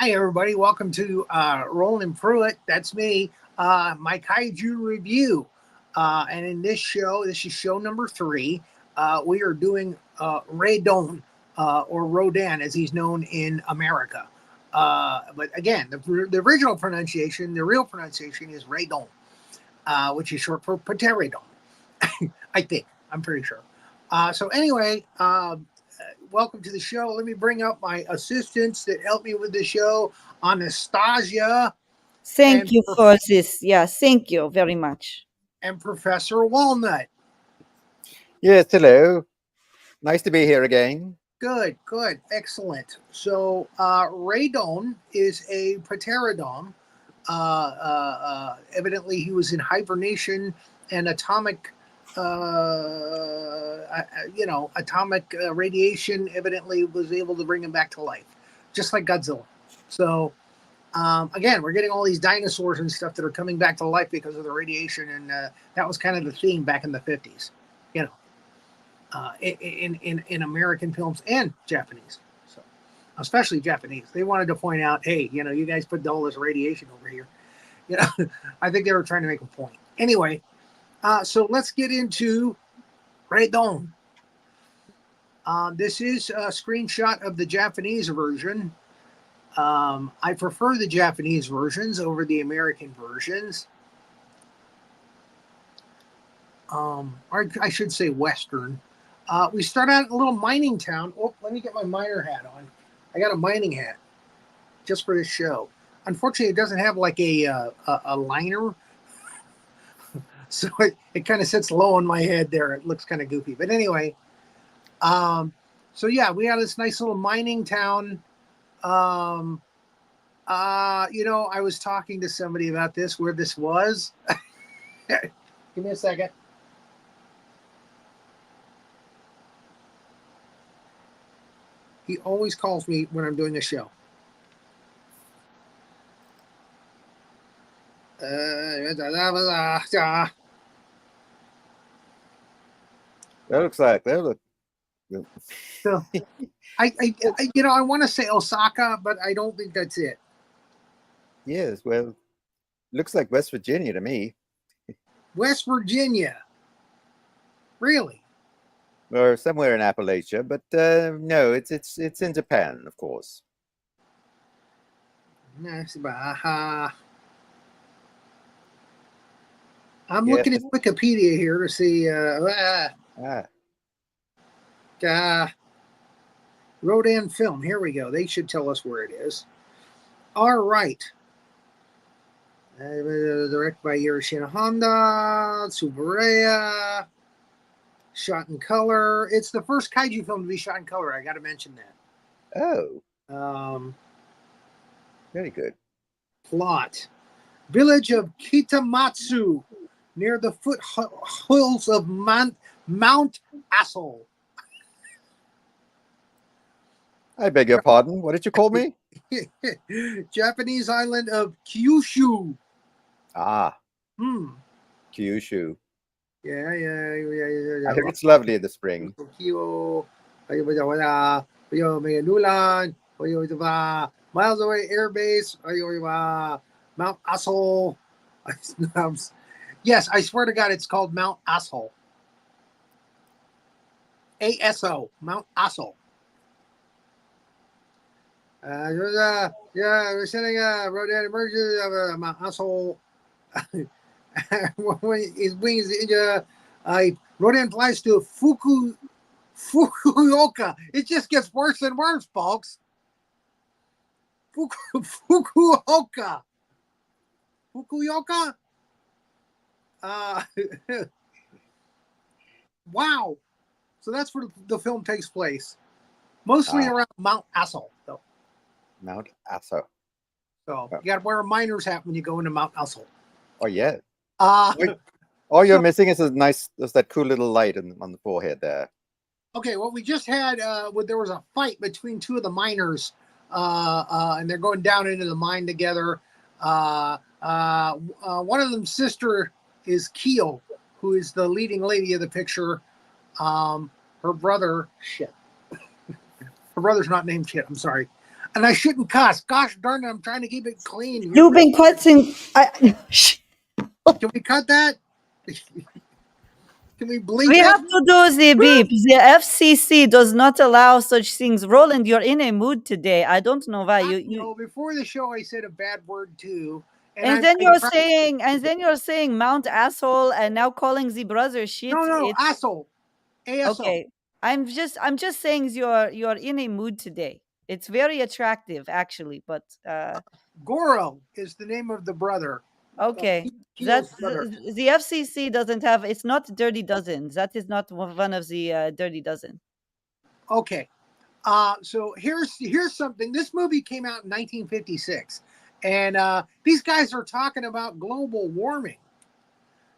Hi, everybody. Welcome to Roland Pruitt. That's me. My Kaiju review. And in this show, this is show number 3. We are doing Radon, or Rodan, as he's known in America. But again, the original pronunciation, the real pronunciation is Radon, which is short for pterodon. I think. I'm pretty sure. So anyway, welcome to the show. Let me bring up my assistants that help me with the show, Anastasia Thank you for this. Yeah, thank you very much. and Professor WallNutt. Yes, hello. Nice to be here again. Good, excellent. So Radon is a pterodon. Evidently, he was in hibernation and atomic radiation evidently was able to bring him back to life, just like Godzilla. So again, we're getting all these dinosaurs and stuff that are coming back to life because of the radiation, and that was kind of the theme back in the 50s, in American films and Japanese. So especially Japanese, they wanted to point out, hey, you guys put all this radiation over here. I think they were trying to make a point. Anyway, so let's get into Radon. This is a screenshot of the Japanese version. I prefer the Japanese versions over the American versions. Or I should say Western. We start out in a little mining town. Oh, let me get my miner hat on. I got a mining hat just for this show. Unfortunately, it doesn't have like a liner. So it kind of sits low on my head there. It looks kind of goofy. But anyway, so yeah, we had this nice little mining town. I was talking to somebody about this, where this was. Give me a second. He always calls me when I'm doing a show. That looks like that look. So, I want to say Osaka, but I don't think that's it. Yes, well, looks like West Virginia to me. West Virginia, really? Or somewhere in Appalachia, but no, it's in Japan, of course. I'm looking at Wikipedia here to see. Rodan film. Here we go. They should tell us where it is. All right. Directed by Yoshino Honda, Tsuburaya. Shot in color. It's the first kaiju film to be shot in color. I got to mention that. Oh. Very good. Plot. Village of Kitamatsu, near the foothills of Mount Asshole. I beg your pardon. What did you call me? Japanese island of Kyushu. Kyushu. Yeah. I heard it's lovely in the spring. Miles away airbase. Mount Asshole. Yes, I swear to God, it's called Mount Asshole. ASO, Mount Asshole. We're sending a Rodan emerges of Mount Asshole. When his wings injured, Rodan flies to Fukuoka. It just gets worse and worse, folks. Fukuoka. Wow. So that's where the film takes place. Mostly around Mount Asshole, though. Mount Asshole. So you got to wear a miner's hat when you go into Mount Asshole. Oh, yeah. All you're missing is that cool little light on the forehead there. Okay, what we just had, there was a fight between two of the miners, and they're going down into the mine together. One of them's sister is Keo, who is the leading lady of the picture. Her brother, her brother's not named shit. I'm sorry. And I shouldn't cuss. Gosh darn it, I'm trying to keep it clean. You've been cutting. Can we cut that? Can we bleep We it? have to do the beep. The FCC does not allow such things. Roland, you're in a mood today. I don't know why. No, before the show, I said a bad word too. And then you're saying Mount Asshole and now calling the brother shit. No, asshole. ASO. Okay. I'm just saying you're in a mood today. It's very attractive actually, but Goro is the name of the brother. okay. Kyo's That's brother. the FCC doesn't have, it's not Dirty Dozen. That is not one of the Dirty Dozen. Okay. So here's something. This movie came out in 1956, and these guys are talking about global warming.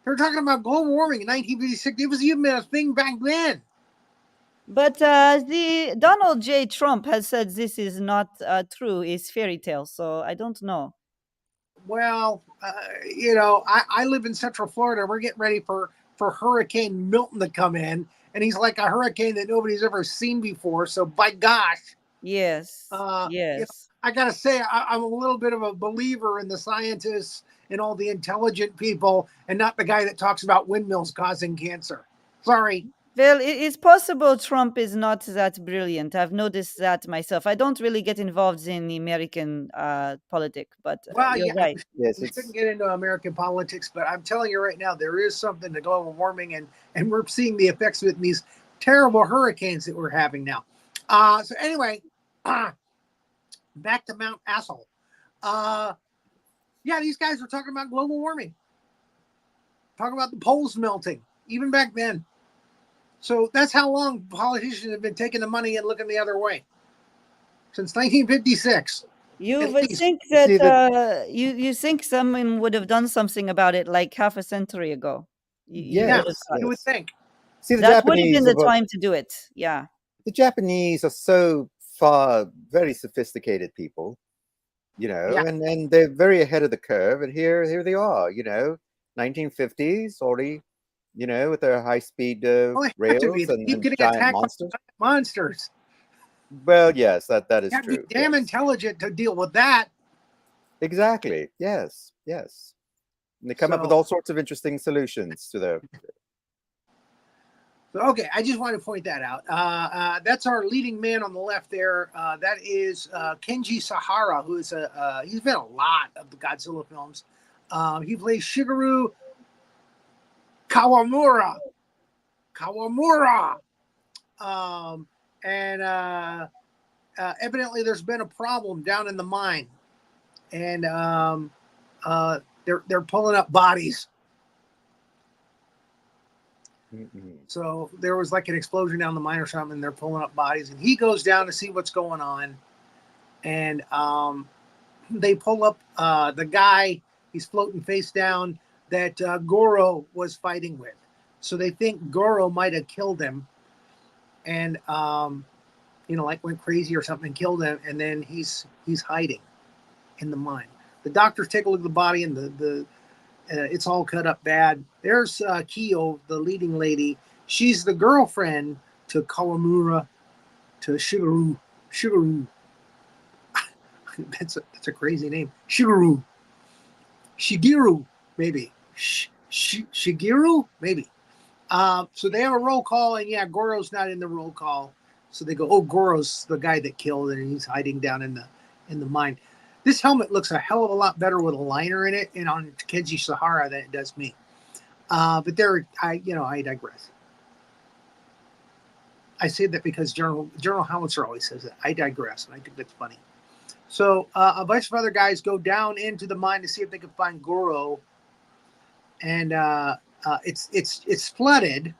They're talking about global warming in 1956. It was even a thing back then. But the Donald J. Trump has said this is not true. It's fairy tale. So I don't know. Well, I live in Central Florida. We're getting ready for Hurricane Milton to come in, and he's like a hurricane that nobody's ever seen before. So by gosh, yes, yes, I gotta say I'm a little bit of a believer in the scientists and all the intelligent people, and not the guy that talks about windmills causing cancer. Sorry. Well, it's possible Trump is not that brilliant. I've noticed that myself. I don't really get involved in the American politics, but you're right. Yes, we shouldn't get into American politics, but I'm telling you right now, there is something to global warming, and we're seeing the effects of it in these terrible hurricanes that we're having now. So anyway, back to Mount Asshole. Yeah, these guys were talking about global warming, talking about the poles melting, even back then. So that's how long politicians have been taking the money and looking the other way. Since 1956. You would think that you think someone would have done something about it like half a century ago. Yes, you would think. See, the that Japanese would have been the time to do it. Yeah. The Japanese are so far very sophisticated people, and they're very ahead of the curve. And here they are, 1950s already. With their high-speed rails and giant monsters. Well, yes, that is you have true. To be damn intelligent to deal with that. Exactly. Yes. And they come up with all sorts of interesting solutions to their. Okay, I just want to point that out. That's our leading man on the left there. That is Kenji Sahara, who is he's been a lot of the Godzilla films. He plays Shigeru Kawamura. And evidently there's been a problem down in the mine, and they're pulling up bodies. Mm-hmm. So there was like an explosion down the mine or something, and they're pulling up bodies, and he goes down to see what's going on, and they pull up the guy. He's floating face down that Goro was fighting with. So they think Goro might have killed him, and like went crazy or something and killed him, and then he's hiding in the mine. The doctors take a look at the body, and the it's all cut up bad. There's Kyo, the leading lady. She's the girlfriend to Kawamura, to Shigeru. That's a crazy name. Shigeru, maybe. Shigeru, maybe. So they have a roll call, and Goro's not in the roll call. So they go, "Oh, Goro's the guy that killed, and he's hiding down in the mine." This helmet looks a hell of a lot better with a liner in it, and on Kenji Sahara than it does me. But I digress. I say that because General Howitzer always says that. I digress, and I think that's funny. So a bunch of other guys go down into the mine to see if they can find Goro, and it's flooded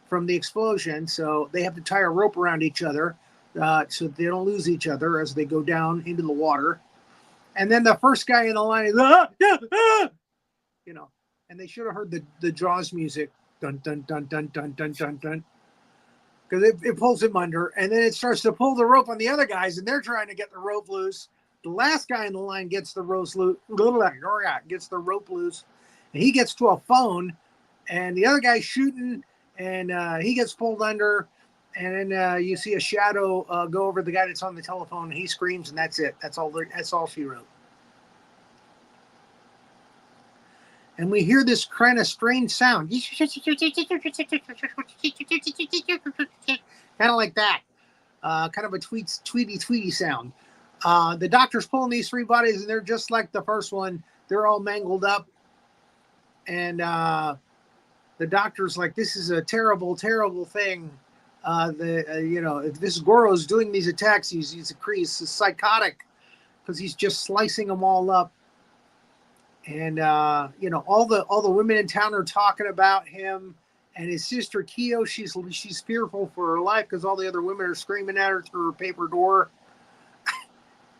from the explosion, so they have to tie a rope around each other so they don't lose each other as they go down into the water. And then the first guy in the line is and they should have heard the Jaws music, dun dun dun dun dun dun dun dun, because it pulls him under, and then it starts to pull the rope on the other guys, and they're trying to get the rope loose. The last guy in the line gets the rope loose, and he gets to a phone, and the other guy's shooting, and he gets pulled under, And then you see a shadow go over the guy that's on the telephone, and he screams, and that's it. That's all she wrote. And we hear this kind of strange sound, kind of like that, kind of a tweety sound. The doctor's pulling these three bodies, and they're just like the first one. They're all mangled up, and the doctor's like, "This is a terrible, terrible thing." If this Goro's doing these attacks, he's psychotic because he's just slicing them all up. And all the women in town are talking about him, and his sister Kyo. She's fearful for her life because all the other women are screaming at her through her paper door.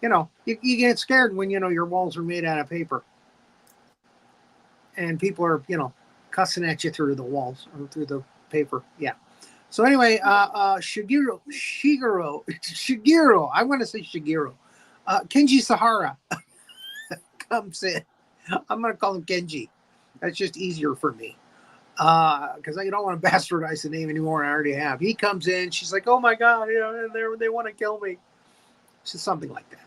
You get scared when your walls are made out of paper, and people are cussing at you through the walls or through the paper. Yeah. So anyway, Shigeru. I want to say Shigeru. Kenji Sahara comes in. I'm going to call him Kenji. That's just easier for me. Because I don't want to bastardize the name anymore. I already have. He comes in. She's like, "Oh my God, they want to kill me." Just something like that.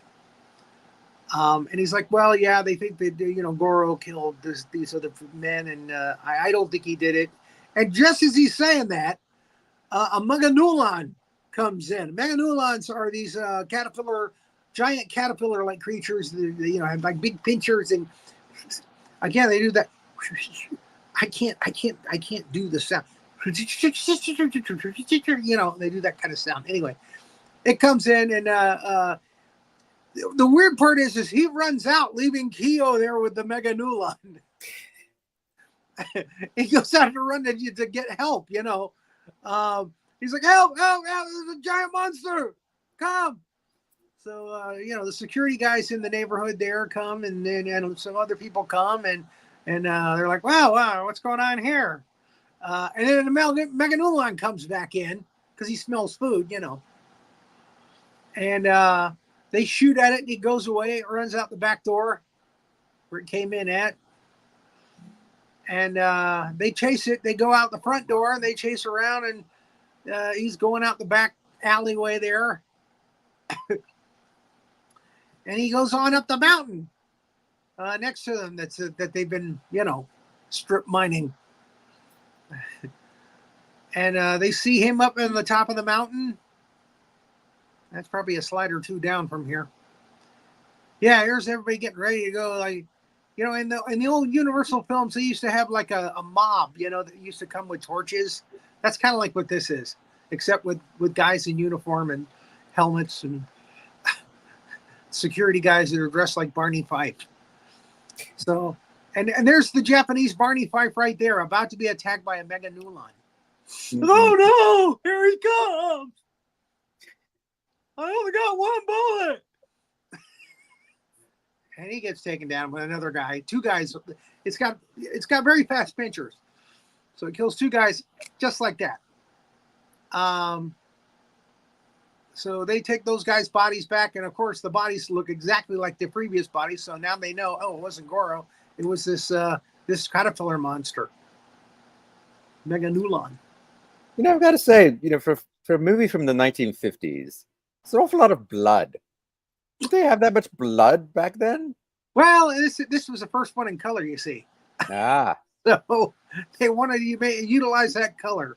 And he's like, "Well, yeah, they think that Goro killed these other men, and I don't think he did it." And just as he's saying that, a Meganulon comes in. Meganulons are these giant caterpillar-like creatures that have like big pinchers, and again they do that. I can't do the sound. They do that kind of sound. Anyway, it comes in, and the weird part is he runs out, leaving Kyo there with the Meganulon. He goes out to run to get help. He's like, help, there's a giant monster, come. So the security guys in the neighborhood there come, and then some other people come, and they're like, wow, what's going on here? And then the Meganulon comes back in because he smells food, and they shoot at it, and it goes away. It runs out the back door where it came in at. And they chase it. They go out the front door, and they chase around, and he's going out the back alleyway there. And he goes on up the mountain next to them that they've been, strip mining. And they see him up in the top of the mountain. That's probably a slide or two down from here. Yeah, here's everybody getting ready to go. Like, in the old Universal films, they used to have like a mob, that used to come with torches. That's kind of like what this is, except with guys in uniform and helmets and security guys that are dressed like Barney Fife. So, and there's the Japanese Barney Fife right there, about to be attacked by a Meganulon. Mm-hmm. Oh no! Here he comes! I only got one bullet. And he gets taken down with another guy. Two guys. It's got very fast pinchers, so it kills two guys just like that. So they take those guys' bodies back, and of course the bodies look exactly like the previous bodies. So now they know, it wasn't Goro. It was this caterpillar monster, Meganulon. I've got to say, for a movie from the 1950s, it's an awful lot of blood. Did they have that much blood back then? Well, this was the first one in color, you see. Ah. So they wanted to utilize that color.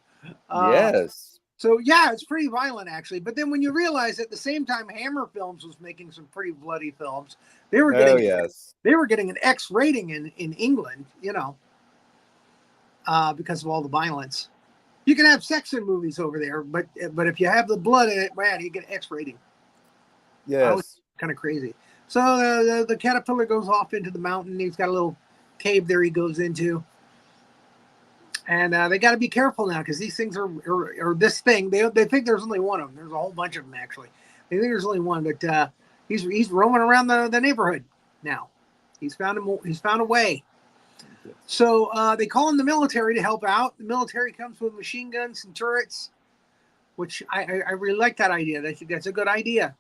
Yes. So, yeah, it's pretty violent, actually. But then when you realize at the same time Hammer Films was making some pretty bloody films, they were getting an X rating in England, because of all the violence. You can have sex in movies over there, but if you have the blood in it, man, you get an X rating. Yes. Kind of crazy. So the caterpillar goes off into the mountain. He's got a little cave there he goes into. And they got to be careful now because these things are this thing. They think there's only one of them. There's a whole bunch of them, actually. They think there's only one, but he's roaming around the neighborhood now. He's found a way. So they call in the military to help out. The military comes with machine guns and turrets, which I really like that idea. I think that's a good idea,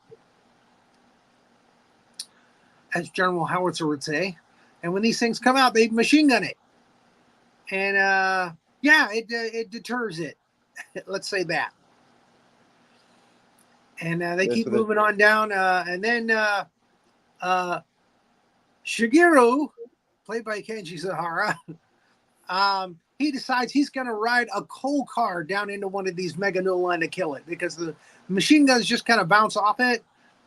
as General Howitzer would say. And when these things come out, they machine gun it. And it deters it. Let's say that. And they keep moving on down. And then Shigeru, played by Kenji Sahara, he decides he's going to ride a coal car down into one of these Meganulon to kill it, because the machine guns just kind of bounce off it,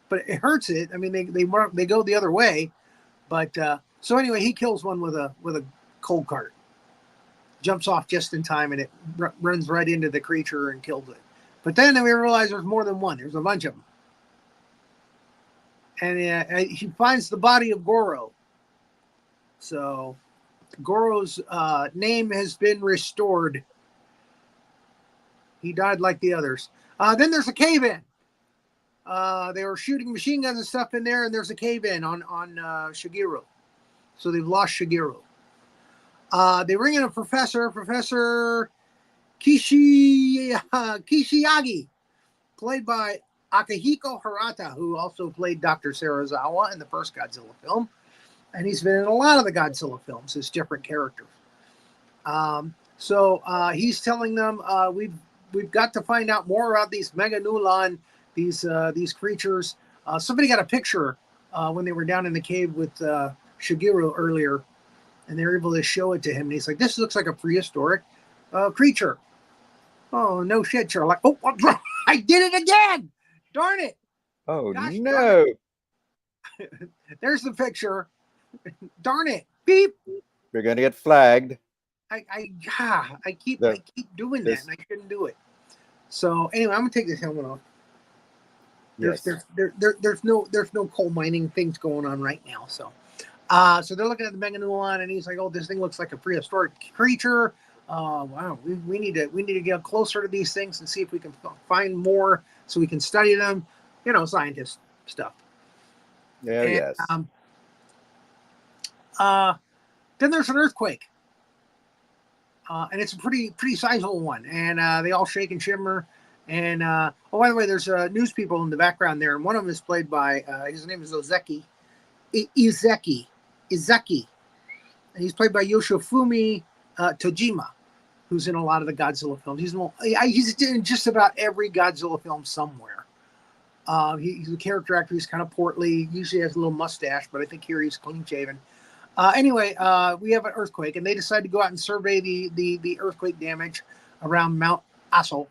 but it hurts it. I mean, they go the other way. But so anyway, he kills one with a coal cart. Jumps off just in time, and it runs right into the creature and kills it. But then we realize there's more than one. There's a bunch of them. And he finds the body of Goro. So Goro's name has been restored. He died like the others. Then there's a cave-in. They were shooting machine guns and stuff in there, and there's a cave-in on Shigeru. So they've lost Shigeru. They bring in a Professor Kishiagi, played by Akihiko Hirata, who also played Dr. Serizawa in the first Godzilla film. And he's been in a lot of the Godzilla films as different characters. So he's telling them, we've got to find out more about these Meganulon, these creatures. Somebody got a picture when they were down in the cave with Shigeru earlier, and they were able to show it to him. And he's like, this looks like a prehistoric creature. Oh, no shit, Sherlock. Oh, I did it again. Darn it. Oh, Gosh, no. There's the picture. Darn it. Beep. You're going to get flagged. I keep doing that, and I shouldn't do it. So anyway, I'm going to take this helmet off. There's no coal mining things going on right now. So they're looking at the Meganulon, and he's like, oh, this thing looks like a prehistoric creature. Wow, we need to get closer to these things and see if we can find more so we can study them. You know, scientist stuff. Yeah, and, yes. Then there's an earthquake, and it's a pretty sizable one. And they all shake and shimmer. And oh, by the way, there's news people in the background there, and one of them is played by his name is Izeki, and he's played by Yoshifumi Tojima, who's in a lot of the Godzilla films. He's in just about every Godzilla film somewhere. He's a character actor. He's kind of portly. Usually has a little mustache, but I think here he's clean shaven. Anyway, we have an earthquake, and they decide to go out and survey the earthquake damage around Mount Aso.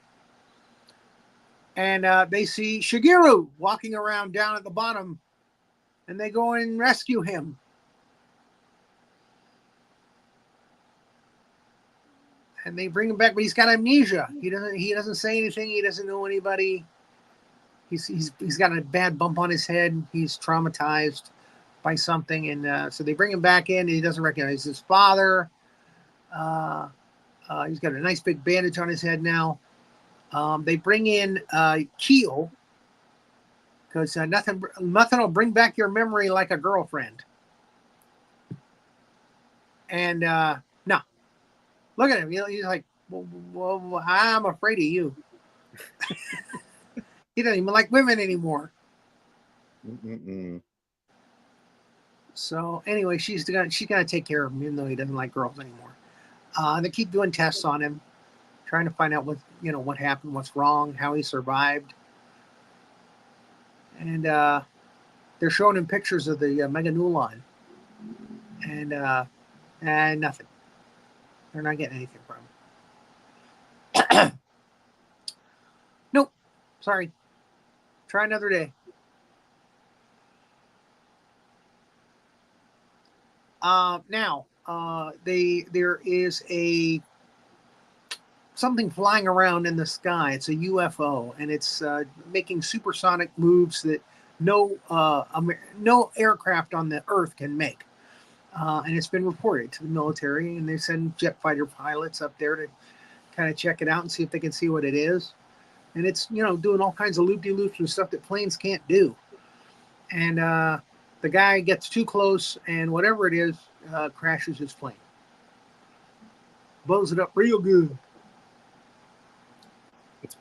And they see Shigeru walking around down at the bottom, and they go and rescue him. And they bring him back, but he's got amnesia. He doesn't say anything. He doesn't know anybody. He's got a bad bump on his head. He's traumatized by something, and so they bring him back in. And he doesn't recognize his father. He's got a nice big bandage on his head now. They bring in Kyo, because nothing will bring back your memory like a girlfriend. And no, look at him. He's like, well, I'm afraid of you. He doesn't even like women anymore. Mm-mm. So anyway, she's gonna take care of him, even though he doesn't like girls anymore. They keep doing tests on him, trying to find out what happened, what's wrong, how he survived. And they're showing him pictures of the Meganulon, and nothing. They're not getting anything from him. Nope. Sorry. Try another day. Now, there is something flying around in the sky. It's a UFO, and it's making supersonic moves that no aircraft on the Earth can make. And it's been reported to the military, and they send jet fighter pilots up there to kind of check it out and see if they can see what it is. And it's doing all kinds of loop-de-loops and stuff that planes can't do. And the guy gets too close, and whatever it is crashes his plane, blows it up real good. It's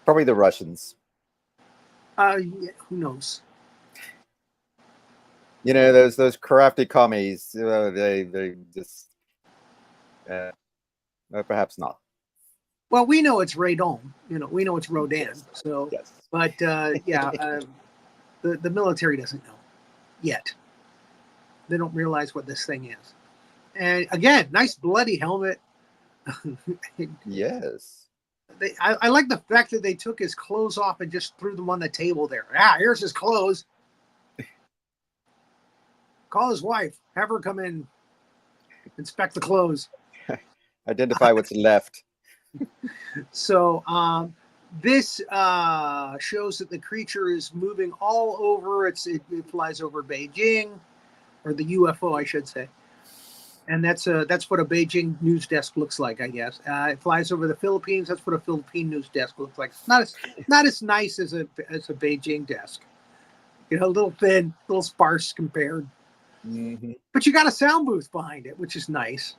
probably the Russians. Yeah, who knows? Those crafty commies. They just perhaps not. Well, we know it's Radon. We know it's Rodan. Yes. So, Yes. but the military doesn't know yet. They don't realize what this thing is. And again, nice bloody helmet. Yes. I like the fact that they took his clothes off and just threw them on the table there. Here's his clothes. Call his wife. Have her come in, inspect the clothes. Identify what's left. So this shows that the creature is moving all over. It flies over Beijing, or the UFO, I should say. And that's what a Beijing news desk looks like, I guess. It flies over the Philippines. That's what a Philippine news desk looks like. It's not as nice as a Beijing desk. A little thin, a little sparse compared. Mm-hmm. But you got a sound booth behind it, which is nice.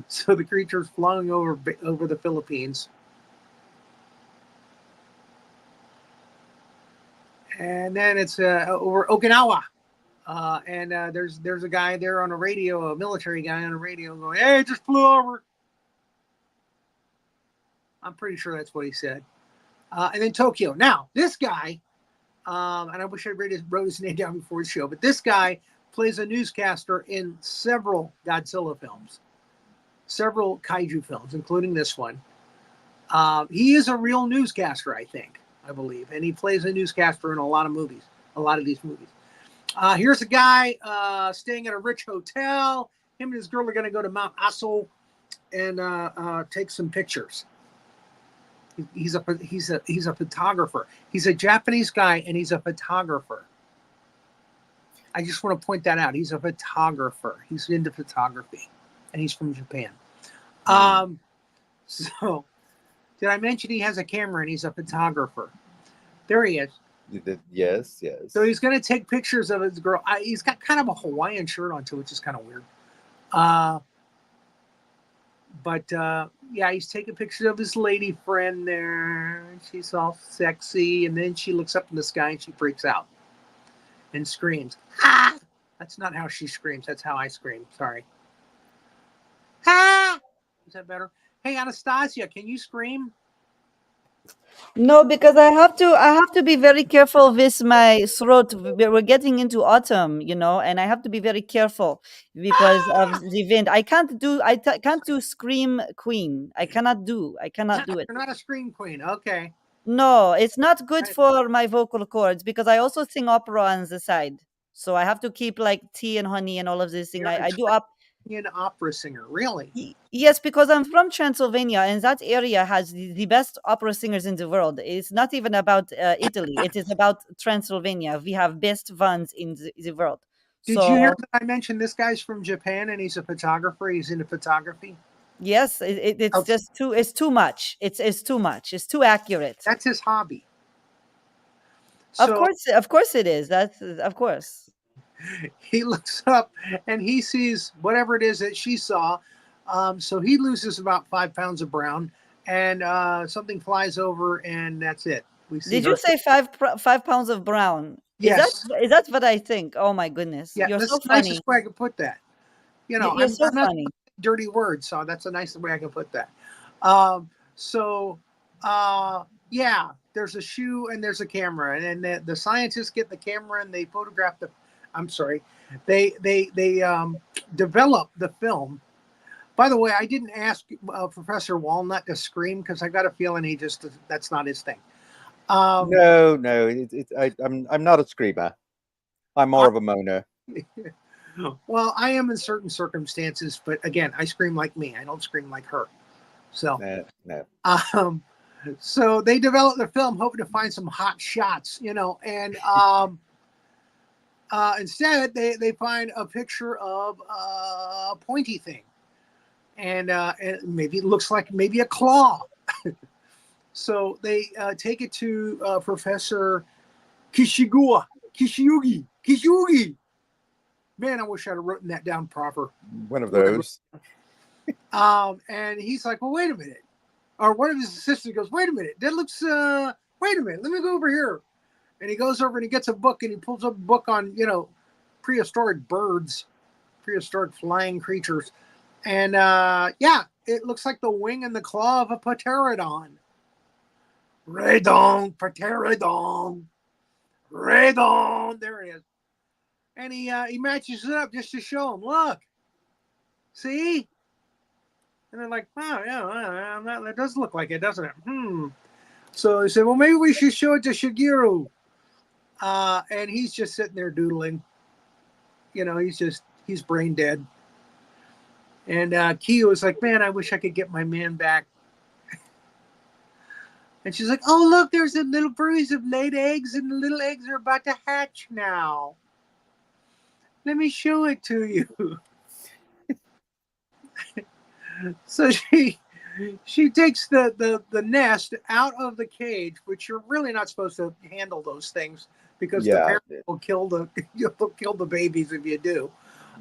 So the creature's flying over the Philippines. And then it's over Okinawa. And there's a guy there on a radio, a military guy on a radio going, "Hey, it just flew over." I'm pretty sure that's what he said. And then Tokyo. Now, this guy, and I wish I wrote his name down before the show, but this guy plays a newscaster in several Godzilla films, several Kaiju films, including this one. He is a real newscaster, I believe. And he plays a newscaster in a lot of these movies. Here's a guy staying at a rich hotel. Him and his girl are going to go to Mount Aso and take some pictures. He's a photographer. He's a Japanese guy, and he's a photographer. I just want to point that out. He's a photographer. He's into photography, and he's from Japan. So, did I mention he has a camera and he's a photographer? There he is. Yes. So he's going to take pictures of his girl. He's got kind of a Hawaiian shirt on too, which is kind of weird. But he's taking pictures of his lady friend there. She's all sexy, and then she looks up in the sky and she freaks out and screams. Ah! That's not how she screams. That's how I scream. Sorry. Ah! Is that better? Hey, Anastasia, can you scream? No, because I have to be very careful with my throat. We're getting into autumn, and I have to be very careful because of the wind. I can't do scream queen. I cannot do it. You're not a scream queen. Okay. No, it's not good for my vocal cords because I also sing opera on the side. So I have to keep like tea and honey and all of this thing. I do up. An opera singer, really? Yes, because I'm from Transylvania, and that area has the best opera singers in the world. It's not even about Italy; it is about Transylvania. We have best ones in the world. Did you hear that I mentioned this guy's from Japan and he's a photographer? He's into photography. Yes, it's just too. It's too much. It's too much. It's too accurate. That's his hobby. Of course it is. Of course. He looks up and he sees whatever it is that she saw. So he loses about 5 pounds of brown, and something flies over, and that's it. Did you say 5 pounds of brown? Yes. Is that what I think? Oh my goodness! Yeah, you're that's so the funny. nicest way I could put that. You're so funny. Dirty words, so that's a nice way I can put that. There's a shoe and there's a camera, and then the scientists get the camera and they photograph they develop the film. By the way, I didn't ask Professor WallNutt to scream because I got a feeling that's not his thing. No, I'm not a screamer. I'm more of a moaner. Well, I am in certain circumstances, but again, I scream like me. I don't scream like her. So no. So they developed the film hoping to find some hot shots, and instead they find a picture of a pointy thing, and maybe it looks like maybe a claw. So they take it to Professor Kishiyugi. Man, I wish I'd have written that down proper. One of those. And he's like, well, wait a minute. Or one of his assistants goes, wait a minute. That looks, wait a minute. Let me go over here. And he goes over and he gets a book and he pulls up a book on, prehistoric birds, prehistoric flying creatures. And it looks like the wing and the claw of a pterodon. Radon, pterodon, Radon. There it is. And he matches it up just to show him. Look, see? And they're like, oh, yeah, that does look like it, doesn't it? So he said, well, maybe we should show it to Shigeru. And he's just sitting there doodling. You know, he's brain dead. And Kiyo was like, man, I wish I could get my man back. And she's like, oh, look, there's a little bruise of laid eggs, and the little eggs are about to hatch now. Let me show it to you. So she takes the nest out of the cage, which you're really not supposed to handle those things because the parents will kill the babies if you do.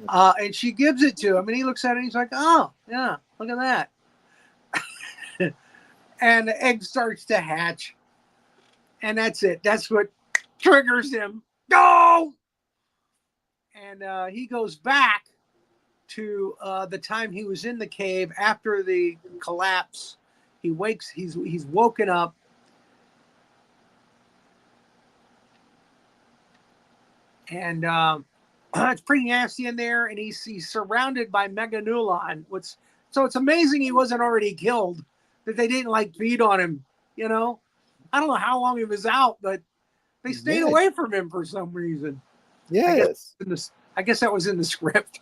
And she gives it to him, and he looks at it and he's like, oh, yeah, look at that. And the egg starts to hatch. And that's it. That's what triggers him. Go! And he goes back to the time he was in the cave after the collapse. He wakes, he's woken up. And it's pretty nasty in there. And he's surrounded by Meganulon. So it's amazing he wasn't already killed, that they didn't like feed on him, you know? I don't know how long he was out, but they stayed away from him for some reason. Yes. I guess that was in the script.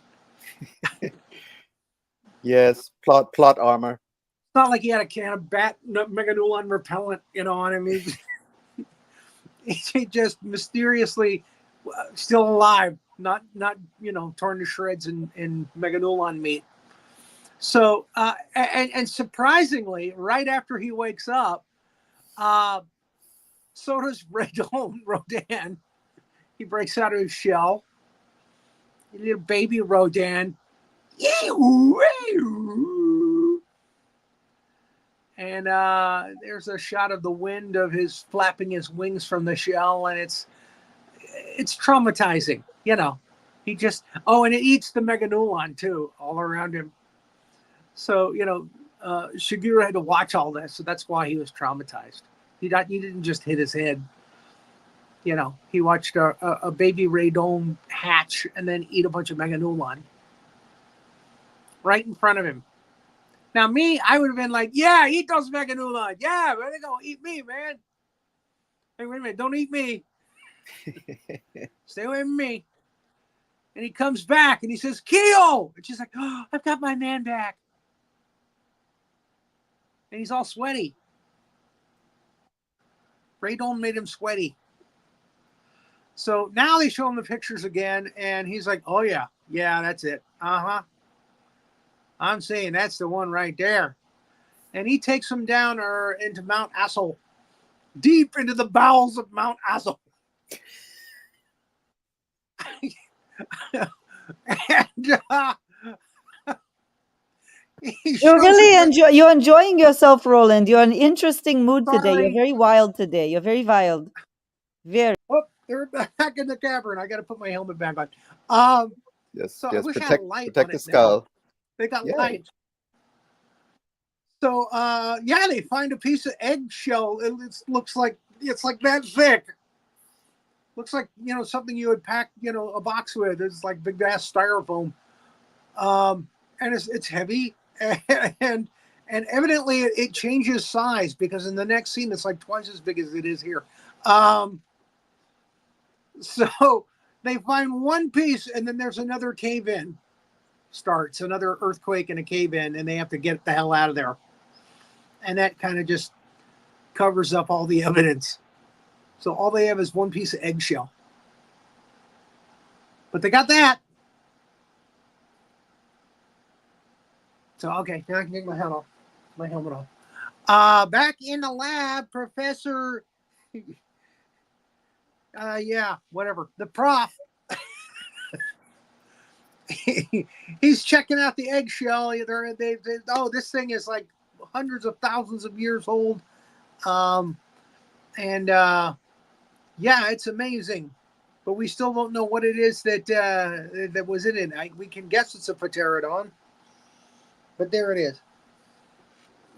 Yes, plot armor. It's not like he had a can of bat Meganulon repellent, you know what I mean? He just mysteriously still alive, not torn to shreds in Meganulon meat. So and surprisingly, right after he wakes up, so does Rodan. He breaks out of his shell. Little baby Rodan. And there's a shot of the wind of his flapping his wings from the shell, and it's traumatizing, you know. He just and it eats the Meganulon too, all around him. So, you know, Shigeru had to watch all this, so that's why he was traumatized. He didn't just hit his head. You know, he watched a baby Radon hatch and then eat a bunch of Meganulon right in front of him. Now, me, I would have been like, yeah, eat those Meganulon. Yeah, they're going to eat me, man. Hey, wait a minute. Don't eat me. Stay away from me. And he comes back and he says, Kiyo! And she's like, oh, I've got my man back. And he's all sweaty. Radon made him sweaty. So now they show him the pictures again, and he's like, oh, yeah, that's it. Uh-huh. I'm saying that's the one right there. And he takes him down into Mount Assel, deep into the bowels of Mount Assel. And you're enjoying yourself, Roland. You're in an interesting mood today. You're very wild today. You're very wild. Very. Oh, they're back in the cavern. I got to put my helmet back on. Yes, so I wish I had light protect on the it skull. now. They got light. So they find a piece of eggshell. It looks like it's like that thick. Looks like, you know, something you would pack, you know, a box with. It's like big ass styrofoam. And it's heavy, and evidently it changes size, because in the next scene it's like twice as big as it is here. So they find one piece, and then there's another cave-in starts, another earthquake and a cave-in, and they have to get the hell out of there. And that kind of just covers up all the evidence. So all they have is one piece of eggshell. But they got that. So, okay, now I can take my helmet off. Back in the lab, Professor... whatever. The prof. He's checking out the eggshell. This thing is like hundreds of thousands of years old. It's amazing. But we still don't know what it is that was in it. We can guess it's a pterodon. But there it is.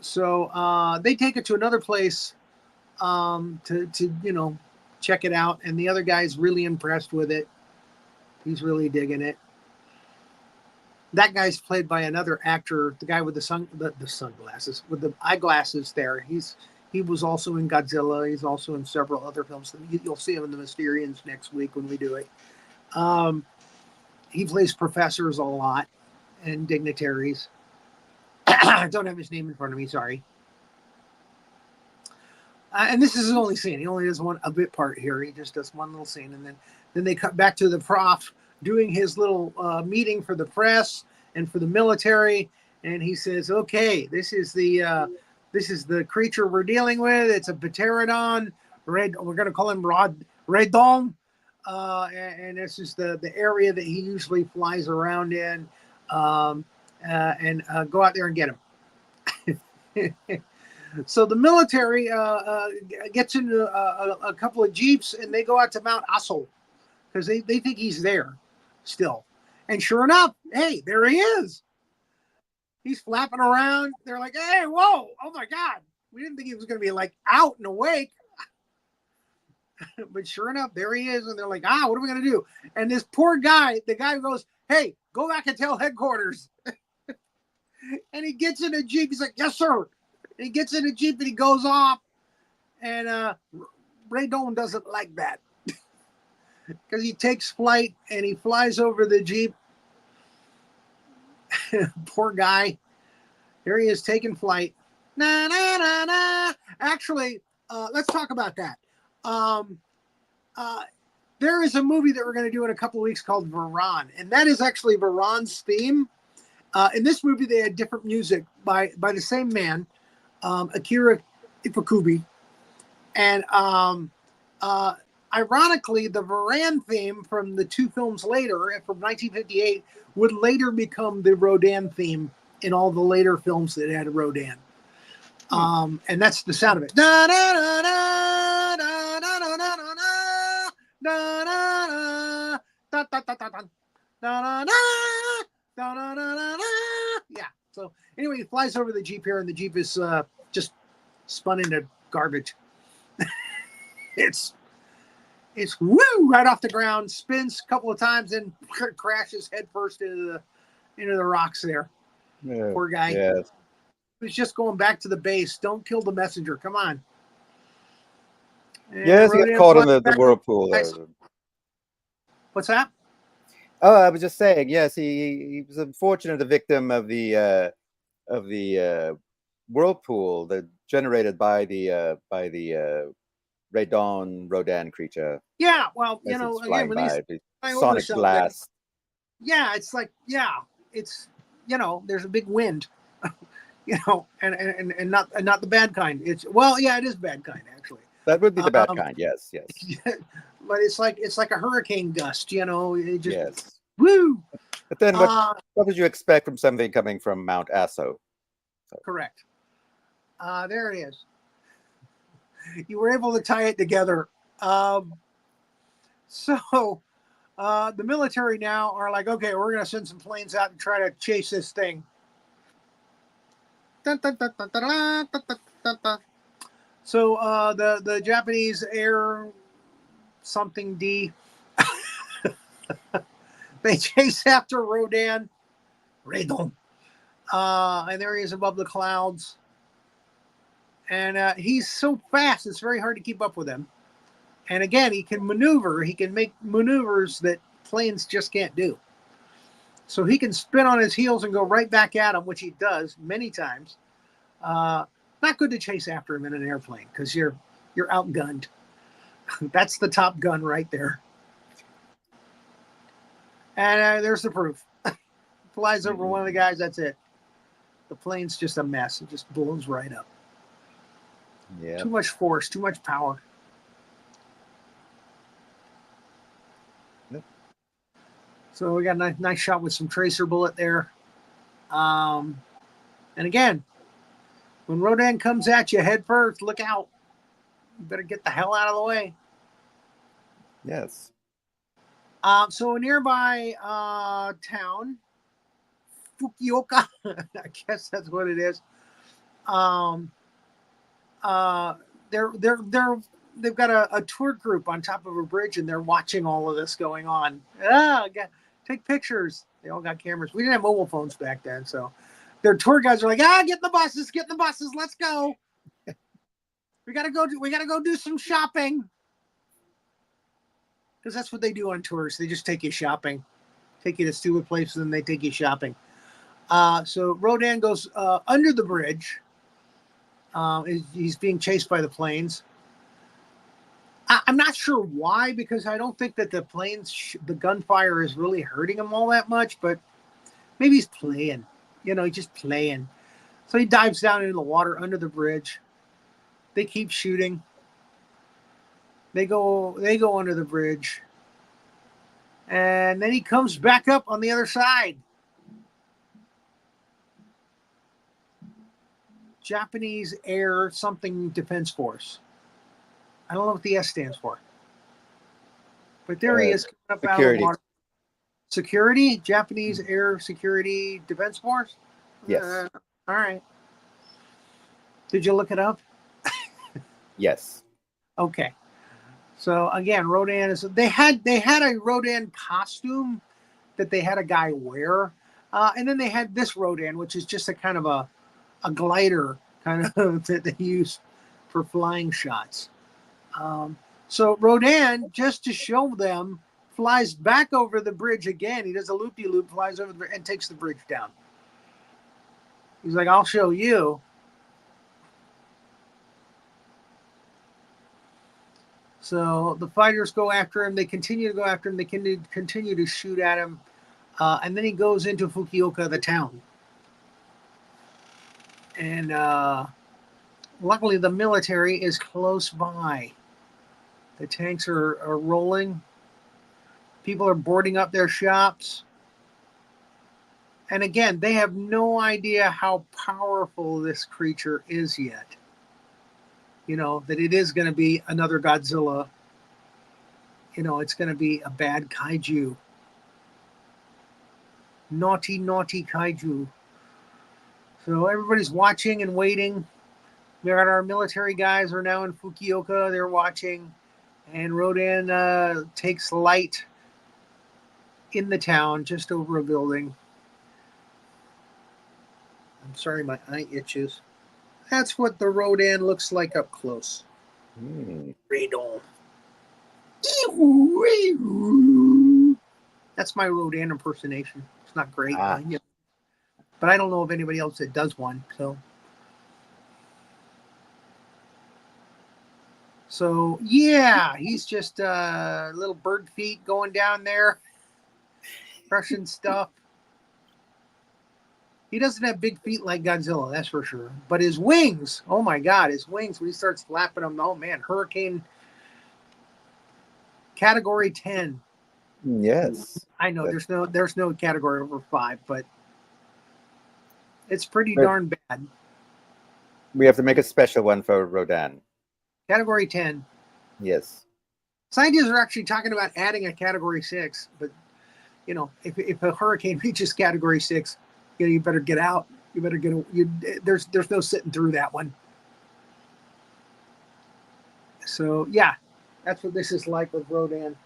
So they take it to another place to check it out, and the other guy's really impressed with it. He's really digging it. That guy's played by another actor, the guy with the sunglasses, with the eyeglasses there. He was also in Godzilla. He's also in several other films. You'll see him in The Mysterians next week when we do it. He plays professors a lot and dignitaries. I don't have his name in front of me, sorry. And this is his only scene. He only does a bit part here. He just does one little scene, and then they cut back to the prof doing his little meeting for the press and for the military, and he says, "Okay, this is the creature we're dealing with. It's a pterodon. We're going to call him Radon, and this is the area that he usually flies around in, and go out there and get him." So the military gets into a couple of jeeps, and they go out to Mount Aso because they think he's there still. And sure enough, hey, there he is. He's flapping around. They're like, "Hey, whoa, oh my God. We didn't think he was going to be like out and awake." But sure enough, there he is. And they're like, what are we going to do? And this poor guy, the guy goes, "Hey, go back and tell headquarters." And he gets in a jeep. He's like, "Yes, sir." And he gets in a jeep and he goes off. And Radon doesn't like that because he takes flight and he flies over the jeep. Poor guy. Here he is taking flight. Na, na, na, na. Actually, let's talk about that. There is a movie that we're going to do in a couple of weeks called Varan, and that is actually Varan's theme. In this movie, they had different music by the same man, Akira Ifukube, and ironically, the Varan theme from the two films later, from 1958, would later become the Rodan theme in all the later films that had Rodan. And that's the sound of it. Da, da, da, da, da, da, da, da, da, da, da, da, da, da, da, da, da, da, da. Yeah. So anyway, he flies over the Jeep here, and the Jeep is just spun into garbage. It's woo right off the ground, spins a couple of times, and crashes headfirst into the rocks there. Yeah, poor guy. Yes. He was just going back to the base. Don't kill the messenger. Come on. And yes, he got caught in the whirlpool. What's that? Oh, I was just saying. Yes, he was unfortunately the victim of the whirlpool that generated by the Rodan creature. Yeah, well, again, when these sonic blast. Yeah, it's like, it's there's a big wind, and not the bad kind. It is bad kind actually. That would be the bad kind. Yes. But it's like a hurricane gust. It just yes. Woo. But then what would you expect from something coming from Mount Aso? So. Correct. There it is. You were able to tie it together. So the military now are like, okay, we're going to send some planes out and try to chase this thing. So the Japanese air something D, they chase after Radon, and there he is above the clouds. And he's so fast, it's very hard to keep up with him. And again, he can maneuver. He can make maneuvers that planes just can't do. So he can spin on his heels and go right back at him, which he does many times. Not good to chase after him in an airplane because you're outgunned. That's the Top Gun right there. And there's the proof. Flies over one of the guys, that's it. The plane's just a mess. It just blows right up. Yeah. Too much force, too much power. Yep. So we got a nice shot with some tracer bullet there. And again, when Rodan comes at you head first, look out. You better get the hell out of the way. Yes. So a nearby town, Fukuoka, I guess that's what it is. Um, uh, they've got a tour group on top of a bridge, and they're watching all of this going on. Take pictures. They all got cameras. We didn't have mobile phones back then, so their tour guides are like, get in the buses, let's go. We gotta go do some shopping. Because that's what they do on tours. They just take you shopping, take you to stupid places, and they take you shopping. So Rodan goes under the bridge. He's being chased by the planes. I'm not sure why, because I don't think that the planes, the gunfire is really hurting him all that much, but maybe he's playing. He's just playing. So he dives down into the water under the bridge. They keep shooting. They go under the bridge. And then he comes back up on the other side. Japanese Air something Defense Force. I don't know what the S stands for. But there he is coming up out of the water. Security? Japanese Air Security Defense Force? Yes. All right. Did you look it up? Yes. Okay. So again, Rodan is. They had a Rodan costume that they had a guy wear, and then they had this Rodan, which is just a kind of a glider kind of that they use for flying shots. So Rodan, just to show them, flies back over the bridge again. He does a loop-de-loop, flies over the bridge, and takes the bridge down. He's like, I'll show you. So the fighters go after him. They continue to go after him. They continue to shoot at him. And then he goes into Fukuoka, the town. And luckily, the military is close by. The tanks are rolling. People are boarding up their shops. And again, they have no idea how powerful this creature is yet. That it is going to be another Godzilla. It's going to be a bad kaiju. Naughty, naughty kaiju. So everybody's watching and waiting. We got our military guys are now in Fukuoka. They're watching. And Rodan takes light in the town, just over a building. I'm sorry, my eye itches. That's what the Rodan looks like up close. Radon. That's my Rodan impersonation. It's not great, but I don't know of anybody else that does one. So yeah, he's just little bird feet going down there, crushing stuff. He doesn't have big feet like Godzilla, that's for sure. But his wings, oh my God, his wings, when he starts flapping them, oh man, Hurricane Category 10. Yes. I know there's no category over 5, but it's pretty darn bad. We have to make a special one for Rodan. Category 10. Yes. Scientists are actually talking about adding a Category 6, but if a hurricane reaches Category 6, you better get out. You better get. There's no sitting through that one. So yeah, that's what this is like with Rodan.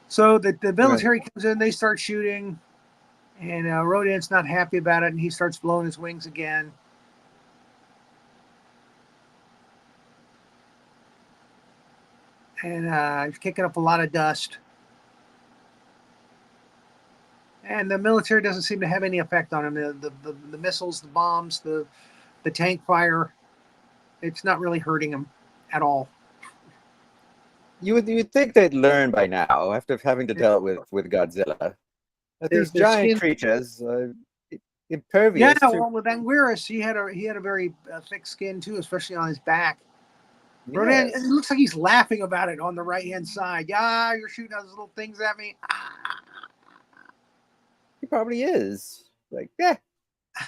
So the military comes in, they start shooting, and Rodan's not happy about it, and he starts blowing his wings again. And he's kicking up a lot of dust. And the military doesn't seem to have any effect on him. The missiles, the bombs, the tank fire, it's not really hurting him at all. You'd think they'd learn by now, after having to deal with Godzilla, that these giant creatures are impervious. Yeah, well, with Anguirus, he had a very thick skin too, especially on his back. Yes. Rodan, it looks like he's laughing about it on the right-hand side. Yeah, you're shooting those little things at me. He probably is. Like, yeah,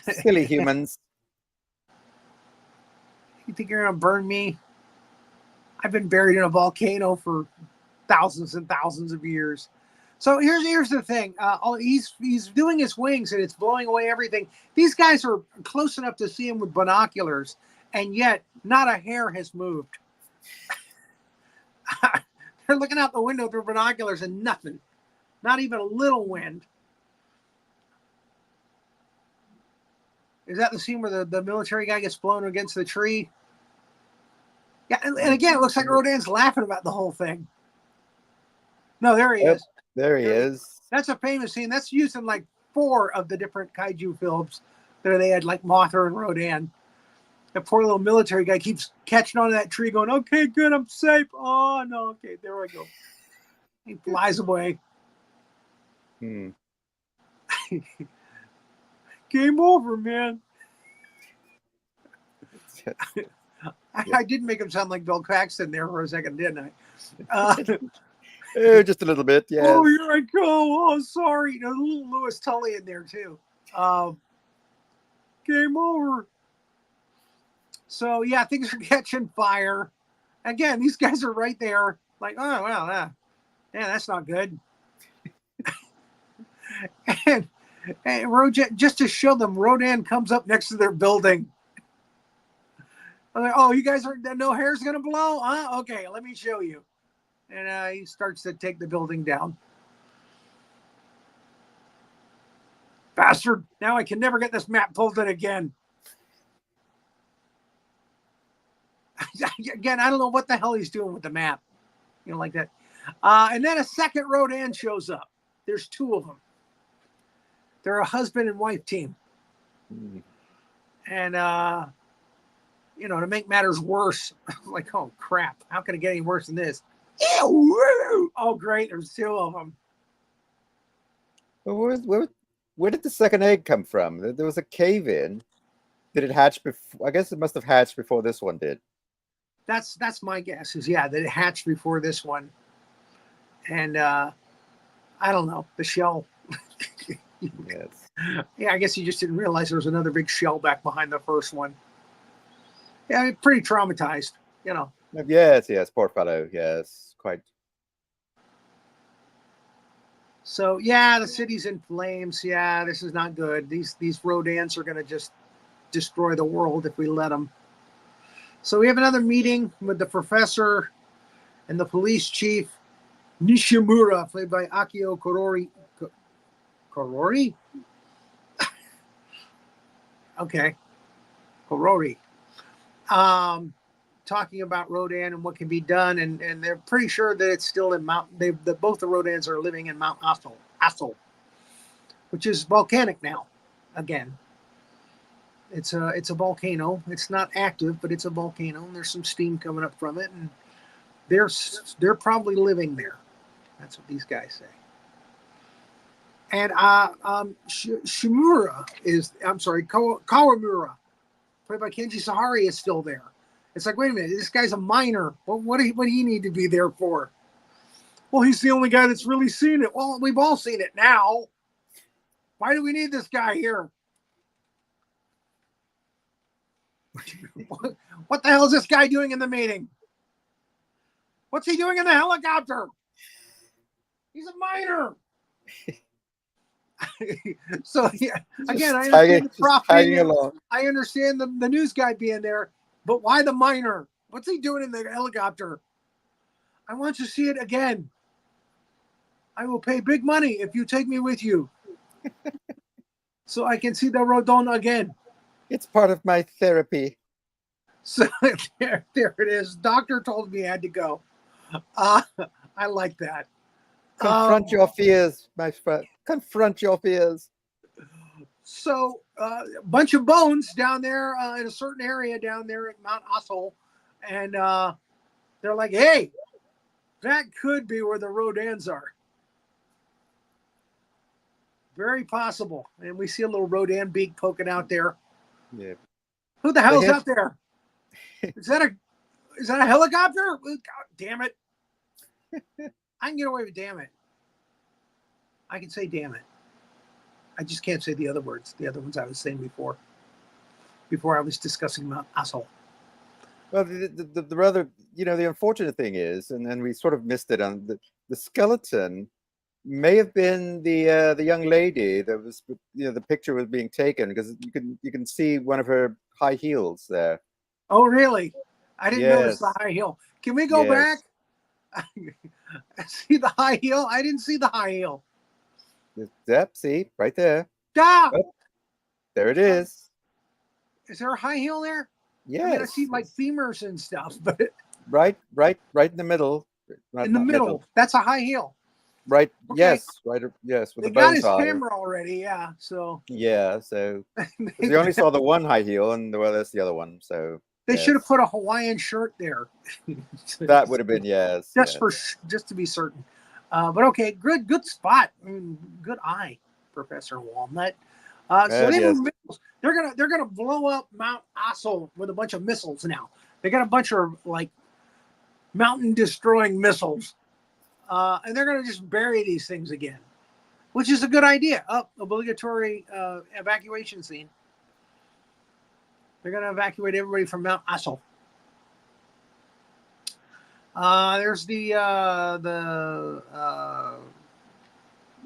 silly humans. You think you're going to burn me? I've been buried in a volcano for thousands and thousands of years. So here's the thing. He's doing his wings and it's blowing away everything. These guys are close enough to see him with binoculars, and yet not a hair has moved. They're looking out the window through binoculars and nothing. Not even a little wind. Is that the scene where the military guy gets blown against the tree? Yeah, and again, it looks like Rodan's laughing about the whole thing. No, there he is. There he is. That's a famous scene. That's used in like 4 of the different kaiju films. There they had like Mothra and Rodan. The poor little military guy keeps catching onto that tree going, okay, good, I'm safe. Oh, no, okay, there we go. He flies away. Game over, man. I did make him sound like Bill Paxton there for a second, didn't I? Just a little bit, yeah. Oh, here I go. Oh, sorry. There's a little Louis Tully in there, too. Game over. So, yeah, things are catching fire. Again, these guys are right there. Like, oh, well, yeah, that's not good. and Rodan, just to show them, Rodan comes up next to their building. I'm like, oh, you guys are, no hair's going to blow? Huh? Okay, let me show you. And he starts to take the building down. Bastard, now I can never get this map pulled in again. Again, I don't know what the hell he's doing with the map. You know, like that. And then a second Rodan shows up. There's 2 of them. They're a husband and wife team. And, you know, to make matters worse, like, oh, crap. How can it get any worse than this? Oh, great. There's 2 of them. Where did the second egg come from? There was a cave in. Did it hatch before? I guess it must have hatched before this one did. That's my guess. Is that it hatched before this one. And I don't know, the shell. Yes. Yeah, I guess you just didn't realize there was another big shell back behind the first one. Yeah, pretty traumatized, you know. Yes, poor fellow. Yes, quite. So yeah, the city's in flames. Yeah, this is not good. These Rodans are going to just destroy the world if we let them. So we have another meeting with the professor and the police chief, Nishimura, played by Akio Korori. Korori? Okay. Korori. Talking about Rodan and what can be done, and they're pretty sure that it's still in Mount. Both the Rodans are living in Mount Asol, which is volcanic now. Again, it's a volcano. It's not active, but it's a volcano. And there's some steam coming up from it, and they're probably living there. That's what these guys say. And Kawamura, played by Kenji Sahari, is still there. It's like, wait a minute, this guy's a minor. Well, what do you need to be there for? Well, he's the only guy that's really seen it. Well, we've all seen it now. Why do we need this guy here? What the hell is this guy doing in the meeting? What's he doing in the helicopter? He's a minor. So yeah, again, I understand the prop being there. I understand the news guy being there, but why the minor? What's he doing in the helicopter? I want to see it again. I will pay big money if you take me with you, so I can see the Radon again. It's part of my therapy. So there it is. Doctor told me I had to go. I like that. Confront your fears, my friend. Confront your fears. So a bunch of bones down there in a certain area down there at Mount Asol. And they're like, hey, that could be where the Rodans are. Very possible. And we see a little Rodan beak poking out there. Yeah. Who the hell's out there? Is that a helicopter? God damn it. I can get away with damn it. I can say damn it. I just can't say the other words. The other ones I was saying before I was discussing Mount Asol. Well, the rather, the unfortunate thing is, and we sort of missed it on the skeleton may have been the young lady that was, the picture was being taken, because you can see one of her high heels there. Oh, really? I didn't notice the Yes, high heel. Can we go back? yes. See the high heel? I didn't see the high heel. Yep, see, right there. Ah! Oh, there it is. Is there a high heel there? I mean, I see Yes, like yes. femurs and stuff, but Right in the middle. in the Not middle. middle, that's a high heel. Right. Okay. Yes. Right. Yes. Where They the got bow his tie. camera already, yeah. So Yeah. So, because we only saw the one high heel, and well, that's the other one. So they should have yes, put a Hawaiian shirt there. that would have been yes. just Yes. just to be certain. But okay, good spot. I mean, good eye, Professor WallNutt. So Well, they yes. were missiles. They're gonna blow up Mount Ossel with a bunch of missiles now. They got a bunch of like mountain destroying missiles, and they're gonna just bury these things again, which is a good idea. Obligatory evacuation scene. They're gonna evacuate everybody from Mount Ossel. There's the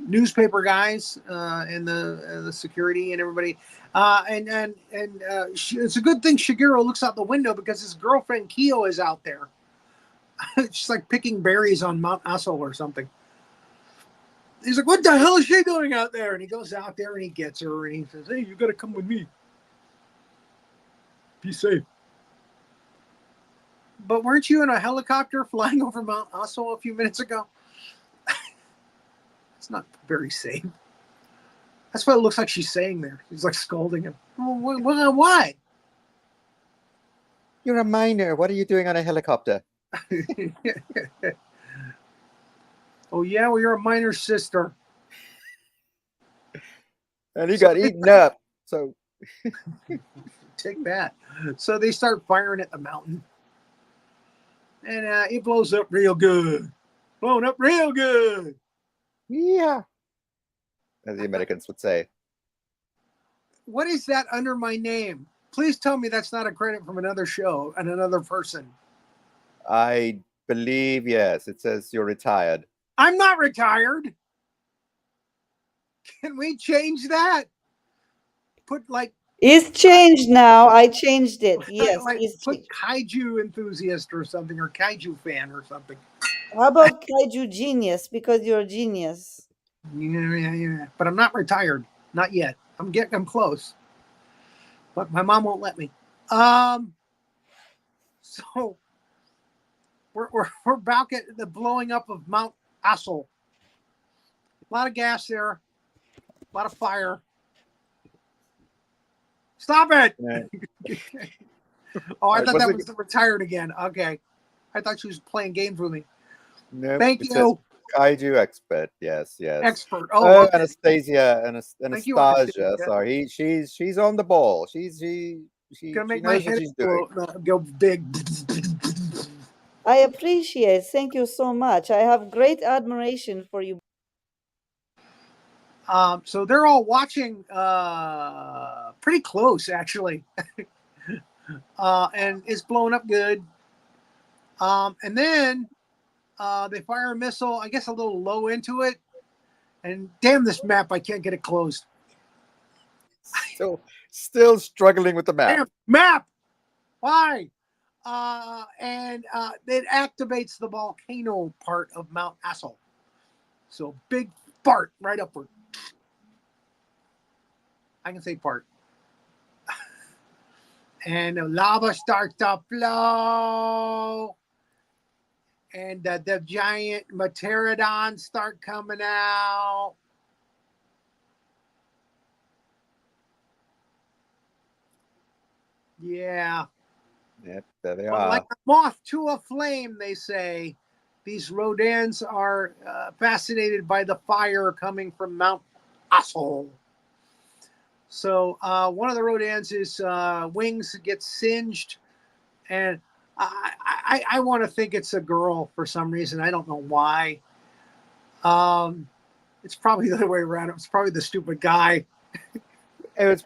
newspaper guys and the security and everybody. It's a good thing Shigeru looks out the window because his girlfriend Kyo is out there. She's like picking berries on Mount Ossel or something. He's like, "What the hell is she doing out there?" And he goes out there and he gets her and he says, "Hey, you got to come with me. Be safe." But weren't you in a helicopter flying over Mount Ossel a few minutes ago? It's not very safe. That's what it looks like she's saying there. She's like scolding him. Why? You're a miner. What are you doing on a helicopter? Oh, yeah, well, you're a miner's sister. And he got eaten up. So Take that. So they start firing at the mountain. And it blows up real good. Blowing up real good. yeah, as the Americans would say. What is that under my name? Please tell me that's not a credit from another show and another person. I believe yes. It says you're retired. I'm not retired. Can we change that? Put like It's changed now. I changed it. Yes, like it's put changed. Kaiju enthusiast or something, or Kaiju fan or something. How about Kaiju genius? Because you're a genius. Yeah. But I'm not retired. Not yet. I'm close. But my mom won't let me. So we're back at the blowing up of Mount Ossel. A lot of gas there, a lot of fire. Stop it! Yeah. Oh, I thought that was the retired again. Okay, I thought she was playing games with me. No, Thank you, Kaiju expert. Yes, yes. expert. Oh, okay. Anastasia, Thank you, Anastasia. Anastasia. Sorry, she's on the ball. She Gonna make my knows what head she's doing. go big. I appreciate. Thank you so much. I have great admiration for you. So they're all watching pretty close, actually. And it's blowing up good. And then they fire a missile, I guess a little low into it. And damn this map, I can't get it closed. Still struggling with the map. Damn map! Why? And it activates the volcano part of Mount Ossel. So big fart right upward. I can say fart. And the lava starts to flow. And the giant pterodons start coming out. Yeah. Yep, there they But are. like a moth to a flame, they say. These Rodans are fascinated by the fire coming from Mount Ossel. So one of the Rodans' wings get singed, and I want to think it's a girl for some reason. I don't know why. It's probably the other way around. It's probably the stupid guy. And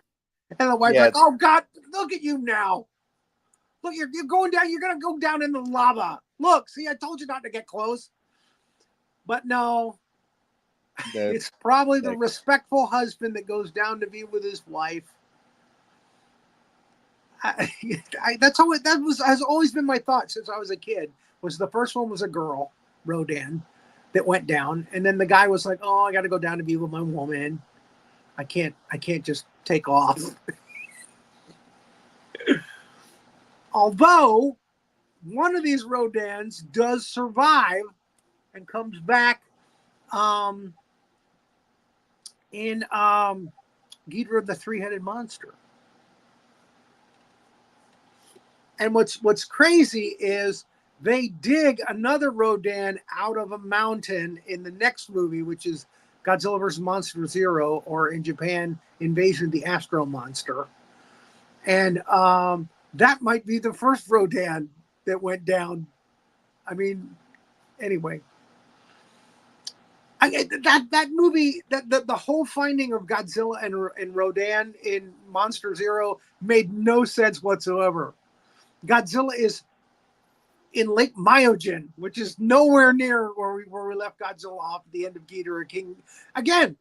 the wife's like, "Oh God, look at you now! Look, you're going down. You're gonna go down in the lava. Look, see, I told you not to get close." But no, It's probably the like- respectful husband that goes down to be with his wife. Has always been my thought since I was a kid. Was the first one was a girl, Rodan, that went down, and then the guy was like, "Oh, I got to go down to be with my woman. I can't just take off." Although one of these Rodans does survive and comes back in Ghidorah the Three-Headed Monster. And what's crazy is they dig another Rodan out of a mountain in the next movie, which is Godzilla vs. Monster Zero, or in Japan, Invasion of the Astro Monster. And that might be the first Rodan that went down. I mean, anyway. That movie, the whole finding of Godzilla and Rodan in Monster Zero made no sense whatsoever. Godzilla is in Lake Myojin, which is nowhere near where we left Godzilla off at the end of Ghidorah King. Again,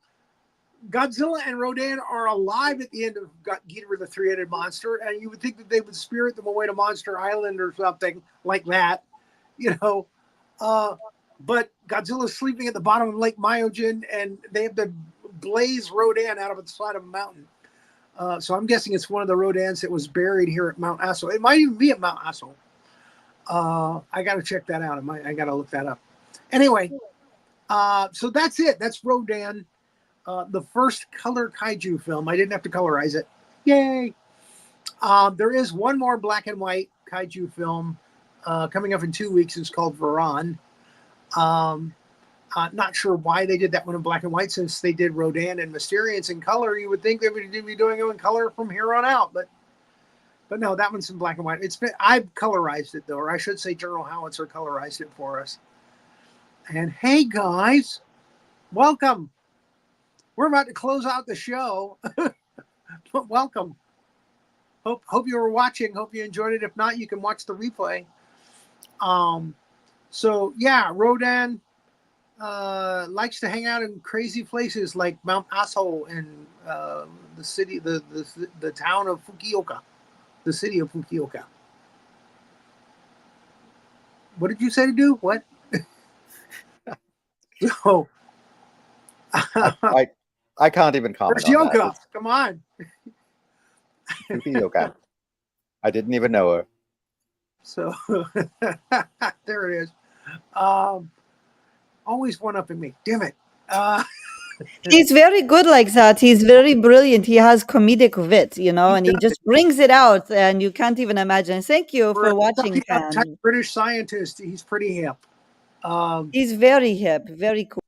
Godzilla and Rodan are alive at the end of Ghidorah the Three-Headed Monster, and you would think that they would spirit them away to Monster Island or something like that, you know. But Godzilla's sleeping at the bottom of Lake Myojin, and they have to blaze Rodan out of the side of a mountain. So I'm guessing it's one of the Rodans that was buried here at Mount Aso. It might even be at Mount Aso. I got to check that out. I got to look that up. Anyway, so that's it. That's Rodan, the first color kaiju film. I didn't have to colorize it. Yay! There is one more black and white kaiju film coming up in 2 weeks. It's called Varan. Not sure why they did that one in black and white, since they did Rodan and Mysterians in color. You would think they would be doing it in color from here on out, but no, that one's in black and white. I've colorized it though, or I should say General Howitzer colorized it for us. And hey guys, welcome. We're about to close out the show. But welcome. Hope you were watching. Hope you enjoyed it. If not, you can watch the replay. So yeah, Rodan likes to hang out in crazy places like Mount Aso and the city, the town of Fukuoka, the city of Fukuoka. What did you say to do? What? So I can't even comment where's on Yoka? that. Come on. Yoka. I didn't even know her. So there it is. Always one-upping me. Damn it. He's very good like that. He's very brilliant. He has comedic wit, and he just brings it out, and you can't even imagine. Thank you for watching, Ken. British scientist. He's pretty hip. He's very hip, very cool.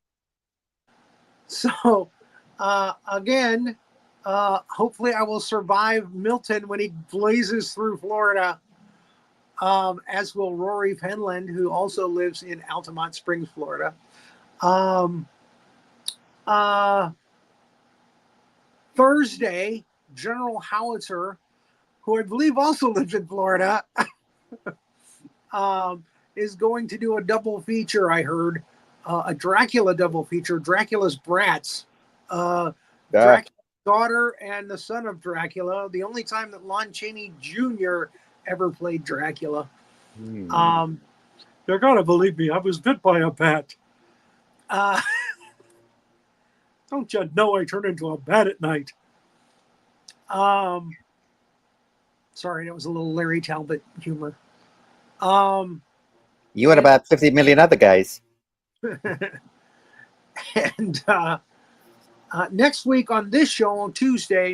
So, again, hopefully I will survive Milton when he blazes through Florida, as will Rory Penland, who also lives in Altamont Springs, Florida. Thursday, General Howitzer, who I believe also lives in Florida, is going to do a double feature, I heard. A Dracula double feature, Dracula's Brats. Dracula's daughter and the son of Dracula. The only time that Lon Chaney Jr. ever played Dracula. They're gonna believe me. I was bit by a bat. Don't you know I turn into a bat at night? Sorry, that was a little Larry Talbot humor. You and about 50 million other guys. And next week on this show on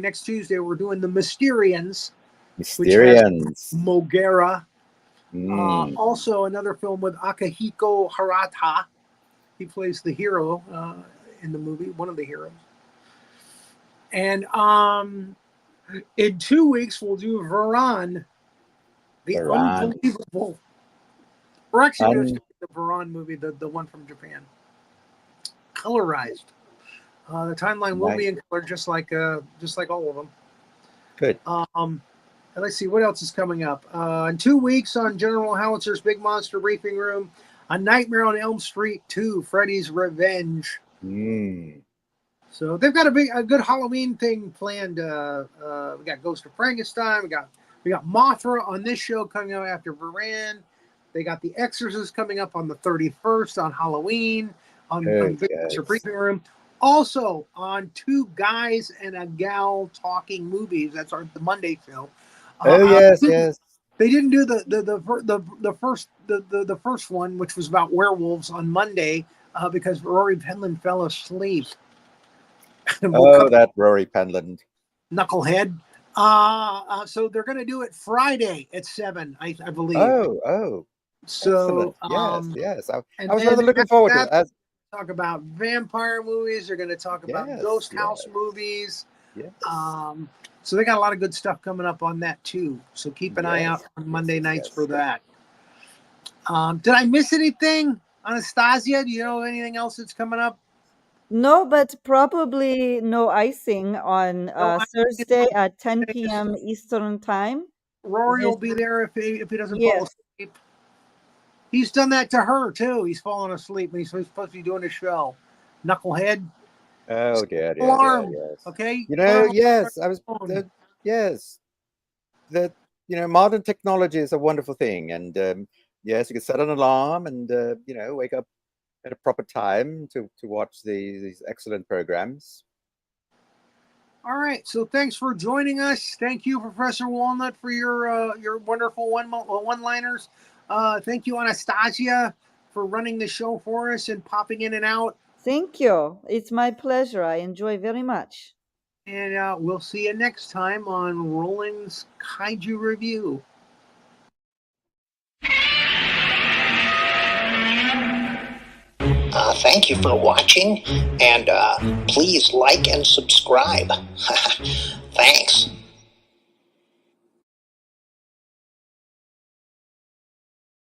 next Tuesday, we're doing the Mysterians. Mogera. Also another film with Akihiko Harata. He plays the hero in the movie, one of the heroes. And in 2 weeks, we'll do Varan, the unbelievable. We're actually going to do the Varan movie, the one from Japan, colorized. The timeline will be in color, just like all of them. Good. And let's see what else is coming up. In 2 weeks on General Howitzer's Big Monster Briefing Room, A Nightmare on Elm Street 2: Freddy's Revenge. Mm. So they've got a good Halloween thing planned. We got Ghost of Frankenstein. We got Mothra on this show coming out after Varan. They got The Exorcist coming up on the 31st on Halloween on Big Picture Briefing Room. Also on Two Guys and a Gal Talking Movies. That's the Monday show. Yes. They didn't do the first one, which was about werewolves, on Monday because Rory Penland fell asleep. That Rory Penland knucklehead. So they're going to do it Friday at 7, I believe. Oh. So yes. I was rather looking forward to it. Talk about vampire movies. They're going to talk about ghost house movies. Yes. So they got a lot of good stuff coming up on that too. So keep an eye out on Monday nights for that. Did I miss anything, Anastasia? Do you know anything else that's coming up? No, but probably no icing on Thursday at 10 p.m. Eastern time. Rory will be there if he doesn't fall Yes. asleep. He's done that to her too. He's fallen asleep when he's supposed to be doing a show. Knucklehead. Oh dear. Alarm. Yes. Okay. Yes. I was. Yes. That modern technology is a wonderful thing, and yes, you can set an alarm and wake up at a proper time to watch these excellent programs. All right. So thanks for joining us. Thank you, Professor WallNutt, for your wonderful one-liners. Thank you, Anastasia, for running the show for us and popping in and out. Thank you. It's my pleasure. I enjoy very much. And we'll see you next time on Roland's Kaiju Review. Thank you for watching, and please like and subscribe. Thanks.